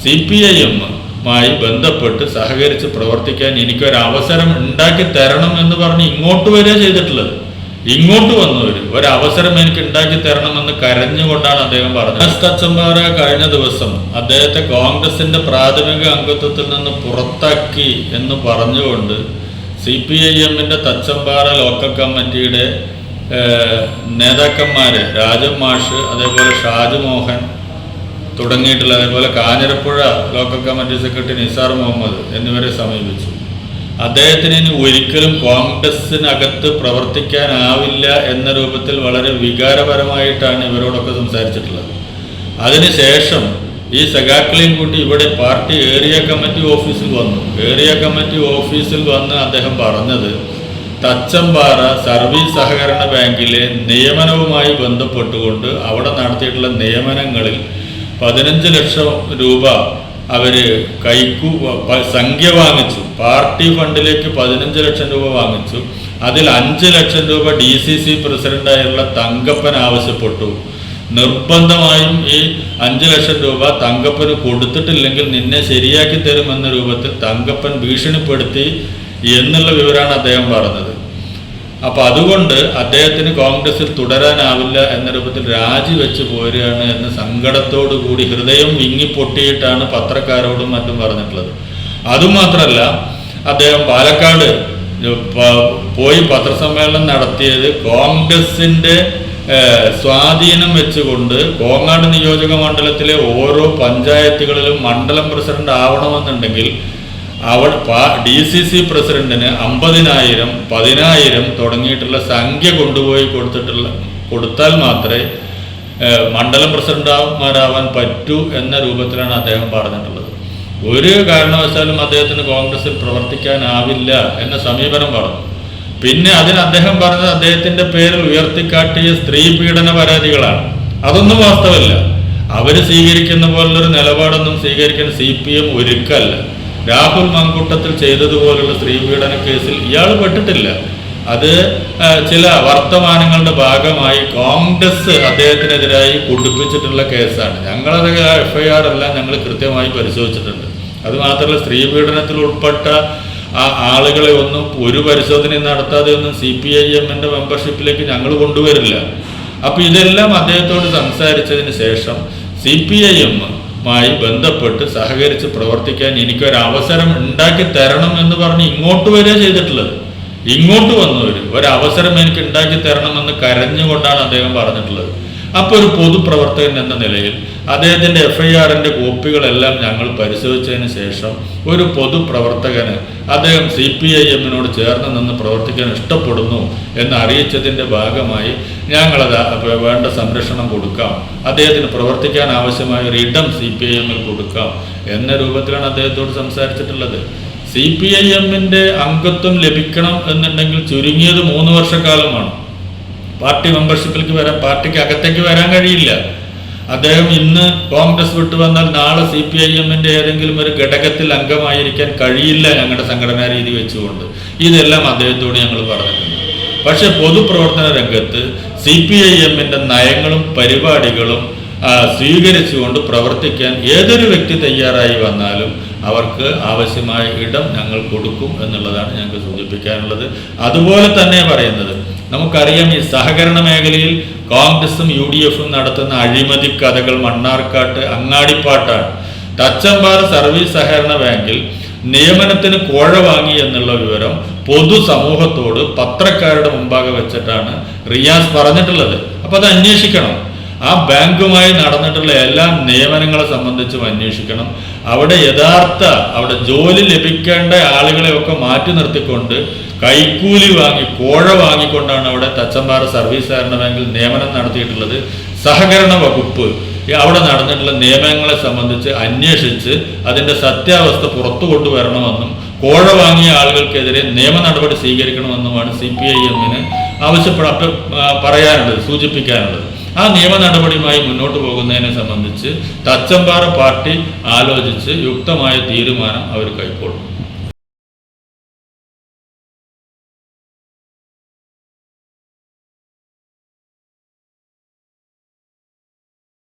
CPIM-മായി ബന്ധപ്പെട്ട് സഹകരിച്ച് പ്രവർത്തിക്കാൻ എനിക്കൊരവസരം ഉണ്ടാക്കി തരണം എന്ന് പറഞ്ഞ് ഇങ്ങോട്ട് വരിക ചെയ്തിട്ടുള്ളത്. ഇങ്ങോട്ട് വന്നവർ ഒരവസരം എനിക്ക് ഉണ്ടാക്കി തരണമെന്ന് കരഞ്ഞുകൊണ്ടാണ് അദ്ദേഹം പറഞ്ഞത്. തച്ചമ്പാറ കഴിഞ്ഞ ദിവസം അദ്ദേഹത്തെ കോൺഗ്രസിന്റെ പ്രാഥമിക അംഗത്വത്തിൽ നിന്ന് പുറത്താക്കി എന്ന് പറഞ്ഞുകൊണ്ട് CPIM-ന്റെ തച്ചമ്പാറ ലോക്കൽ കമ്മിറ്റിയുടെ നേതാക്കന്മാര് രാജൻ മാഷ്, അതേപോലെ ഷാജു മോഹൻ തുടങ്ങിയിട്ടുള്ള, അതേപോലെ Kanjirappuzha local committee secretary Nisar Muhammad എന്നിവരെ സമീപിച്ചു. അദ്ദേഹത്തിന് ഇനി ഒരിക്കലും കോൺഗ്രസിനകത്ത് പ്രവർത്തിക്കാനാവില്ല എന്ന രൂപത്തിൽ വളരെ വികാരപരമായിട്ടാണ് ഇവരോടൊക്കെ സംസാരിച്ചിട്ടുള്ളത്. അതിനുശേഷം ഈ സഖാക്കളെയും കൂട്ടി ഇവിടെ പാർട്ടി ഏരിയ കമ്മിറ്റി ഓഫീസിൽ വന്നു. ഏരിയ കമ്മിറ്റി ഓഫീസിൽ വന്ന് അദ്ദേഹം പറഞ്ഞത് തച്ചമ്പാറ സർവീസ് സഹകരണ ബാങ്കിലെ നിയമനവുമായി ബന്ധപ്പെട്ടുകൊണ്ട് അവിടെ നടത്തിയിട്ടുള്ള നിയമനങ്ങളിൽ 15 ലക്ഷം രൂപ അവര് സംഖ്യ വാങ്ങിച്ചു. പാർട്ടി ഫണ്ടിലേക്ക് 15 ലക്ഷം രൂപ വാങ്ങിച്ചു. അതിൽ 5 ലക്ഷം രൂപ DCC പ്രസിഡന്റായുള്ള തങ്കപ്പൻ ആവശ്യപ്പെട്ടു. നിർബന്ധമായും ഈ 5 ലക്ഷം രൂപ തങ്കപ്പന് കൊടുത്തിട്ടില്ലെങ്കിൽ നിന്നെ ശരിയാക്കി തരുമെന്ന രൂപത്തിൽ തങ്കപ്പൻ ഭീഷണിപ്പെടുത്തി എന്നുള്ള വിവരമാണ് അദ്ദേഹം പറഞ്ഞത്. അപ്പൊ അതുകൊണ്ട് അദ്ദേഹത്തിന് കോൺഗ്രസിൽ തുടരാനാവില്ല എന്ന രൂപത്തിൽ രാജിവെച്ച് പോരുകയാണ് എന്ന് സങ്കടത്തോടു കൂടി ഹൃദയം വിങ്ങിപ്പൊട്ടിയിട്ടാണ് പത്രക്കാരോടും മറ്റും പറഞ്ഞിട്ടുള്ളത്. അതുമാത്രമല്ല, അദ്ദേഹം പാലക്കാട് പോയി പത്രസമ്മേളനം നടത്തിയത് കോൺഗ്രസിന്റെ സ്വാധീനം വെച്ചുകൊണ്ട് കോങ്ങാട് നിയോജക മണ്ഡലത്തിലെ ഓരോ പഞ്ചായത്തുകളിലും മണ്ഡലം പ്രസിഡന്റ് ആവണമെന്നുണ്ടെങ്കിൽ അവിടെ DCC പ്രസിഡന്റിന് 50,000, 10,000 തുടങ്ങിയിട്ടുള്ള സംഖ്യ കൊണ്ടുപോയി കൊടുത്താൽ മാത്രമേ മണ്ഡലം പ്രസിഡന്റുമാരാവാൻ പറ്റൂ എന്ന രൂപത്തിലാണ് അദ്ദേഹം പറഞ്ഞിട്ടുള്ളത്. ഒരു കാരണവശാലും അദ്ദേഹത്തിന് കോൺഗ്രസിൽ പ്രവർത്തിക്കാനാവില്ല എന്ന സമീപനം പറഞ്ഞു. പിന്നെ അതിന് അദ്ദേഹം പറഞ്ഞത് അദ്ദേഹത്തിന്റെ പേരിൽ ഉയർത്തിക്കാട്ടിയ സ്ത്രീ പീഡന പരാതികളാണ്. അതൊന്നും വാസ്തവല്ല. അവര് സ്വീകരിക്കുന്ന പോലുള്ളൊരു നിലപാടൊന്നും സ്വീകരിക്കാൻ CPM ഒരുക്കല്ല. രാഹുൽ മങ്കൂട്ടത്തിൽ ചെയ്തതുപോലുള്ള സ്ത്രീപീഡന കേസിൽ ഇയാൾ പെട്ടിട്ടില്ല. അത് ചില വർത്തമാനങ്ങളുടെ ഭാഗമായി കോൺഗ്രസ് അദ്ദേഹത്തിനെതിരായി കുടിപ്പിച്ചിട്ടുള്ള കേസാണ്. ഞങ്ങളത് FIR എല്ലാം ഞങ്ങൾ കൃത്യമായി പരിശോധിച്ചിട്ടുണ്ട്. അതുമാത്രമല്ല, സ്ത്രീപീഡനത്തിൽ ഉൾപ്പെട്ട ആ ആളുകളെ ഒന്നും ഒരു പരിശോധനയും നടത്താതെ ഒന്നും CPIM-ന്റെ മെമ്പർഷിപ്പിലേക്ക് ഞങ്ങൾ കൊണ്ടുവരില്ല. അപ്പൊ ഇതെല്ലാം അദ്ദേഹത്തോട് സംസാരിച്ചതിന് ശേഷം CPIM-മായി ബന്ധപ്പെട്ട് സഹകരിച്ച് പ്രവർത്തിക്കാൻ എനിക്കൊരവസരം ഉണ്ടാക്കി തരണം എന്ന് പറഞ്ഞ് ഇങ്ങോട്ട് വരിക ചെയ്തിട്ടുള്ളത്. ഇങ്ങോട്ട് വന്നവർ ഒരവസരം എനിക്ക് ഉണ്ടാക്കി തരണമെന്ന് കരഞ്ഞുകൊണ്ടാണ് അദ്ദേഹം പറഞ്ഞിട്ടുള്ളത്. അപ്പോൾ ഒരു പൊതുപ്രവർത്തകൻ എന്ന നിലയിൽ അദ്ദേഹത്തിൻ്റെ FIR-ന്റെ കോപ്പികളെല്ലാം ഞങ്ങൾ പരിശോധിച്ചതിന് ശേഷം ഒരു പൊതുപ്രവർത്തകന് അദ്ദേഹം CPIM-നോട് ചേർന്ന് നിന്ന് പ്രവർത്തിക്കാൻ ഇഷ്ടപ്പെടുന്നു എന്ന് അറിയിച്ചതിൻ്റെ ഭാഗമായി ഞങ്ങളത് വേണ്ട സംരക്ഷണം കൊടുക്കാം, അദ്ദേഹത്തിന് പ്രവർത്തിക്കാൻ ആവശ്യമായ ഒരു ഇടം CPIM-ൽ കൊടുക്കാം എന്ന രൂപത്തിലാണ് അദ്ദേഹത്തോട് സംസാരിച്ചിട്ടുള്ളത്. CPIM-ന്റെ അംഗത്വം ലഭിക്കണം എന്നുണ്ടെങ്കിൽ ചുരുങ്ങിയത് 3 വർഷക്കാലമാണ്. പാർട്ടി മെമ്പർഷിപ്പിലേക്ക് പാർട്ടിക്ക് അകത്തേക്ക് വരാൻ കഴിയില്ല. അദ്ദേഹം ഇന്ന് കോൺഗ്രസ് വിട്ടു വന്നാൽ നാളെ CPIM-ന്റെ ഏതെങ്കിലും ഒരു ഘടകത്തിൽ അംഗമായിരിക്കാൻ കഴിയില്ല ഞങ്ങളുടെ സംഘടനാ രീതി വെച്ചുകൊണ്ട്. ഇതെല്ലാം അദ്ദേഹത്തോട് ഞങ്ങൾ പറഞ്ഞിട്ടുണ്ട്. പക്ഷെ പൊതുപ്രവർത്തന രംഗത്ത് CPIM-ന്റെ നയങ്ങളും പരിപാടികളും സ്വീകരിച്ചുകൊണ്ട് പ്രവർത്തിക്കാൻ ഏതൊരു വ്യക്തി തയ്യാറായി വന്നാലും അവർക്ക് ആവശ്യമായ ഇടം ഞങ്ങൾ കൊടുക്കും എന്നുള്ളതാണ് ഞങ്ങൾക്ക് സൂചിപ്പിക്കാനുള്ളത്. അതുപോലെ തന്നെ പറയുന്നത്, നമുക്കറിയാം ഈ സഹകരണ മേഖലയിൽ കോൺഗ്രസും UDF-ഉം നടത്തുന്ന അഴിമതി കഥകൾ മണ്ണാർക്കാട്ട് അങ്ങാടിപ്പാട്ടാണ്. തച്ചമ്പാറ സർവീസ് സഹകരണ ബാങ്കിൽ നിയമനത്തിന് കോഴ വാങ്ങി എന്നുള്ള വിവരം പൊതുസമൂഹത്തോട് പത്രക്കാരുടെ മുമ്പാകെ വെച്ചിട്ടാണ് റിയാസ് പറഞ്ഞിട്ടുള്ളത്. അപ്പോൾ അത് അന്വേഷിക്കണം. ആ ബാങ്കുമായി നടന്നിട്ടുള്ള എല്ലാ നിയമനങ്ങളെ സംബന്ധിച്ചും അന്വേഷിക്കണം. അവിടെ അവിടെ ജോലി ലഭിക്കേണ്ട ആളുകളെയൊക്കെ മാറ്റി നിർത്തിക്കൊണ്ട് കൈക്കൂലി വാങ്ങി കോഴ വാങ്ങിക്കൊണ്ടാണ് അവിടെ തച്ചമ്പാറ സർവീസ് സഹകരണ ബാങ്കിൽ നിയമനം നടത്തിയിട്ടുള്ളത്. സഹകരണ വകുപ്പ് അവിടെ നടന്നിട്ടുള്ള നിയമനങ്ങളെ സംബന്ധിച്ച് അന്വേഷിച്ച് അതിൻ്റെ സത്യാവസ്ഥ പുറത്തു കൊണ്ടുവരണമെന്നും കോഴ വാങ്ങിയ ആളുകൾക്കെതിരെ നിയമ നടപടി സ്വീകരിക്കണമെന്നുമാണ് CPIM-ന് പറയാനുള്ളത്, സൂചിപ്പിക്കാനുള്ളത്. ആ നിയമ നടപടിയുമായി മുന്നോട്ട് പോകുന്നതിനെ സംബന്ധിച്ച് തച്ചമ്പാറ പാർട്ടി ആലോചിച്ച് യുക്തമായ തീരുമാനം അവർ കൈക്കൊള്ളും.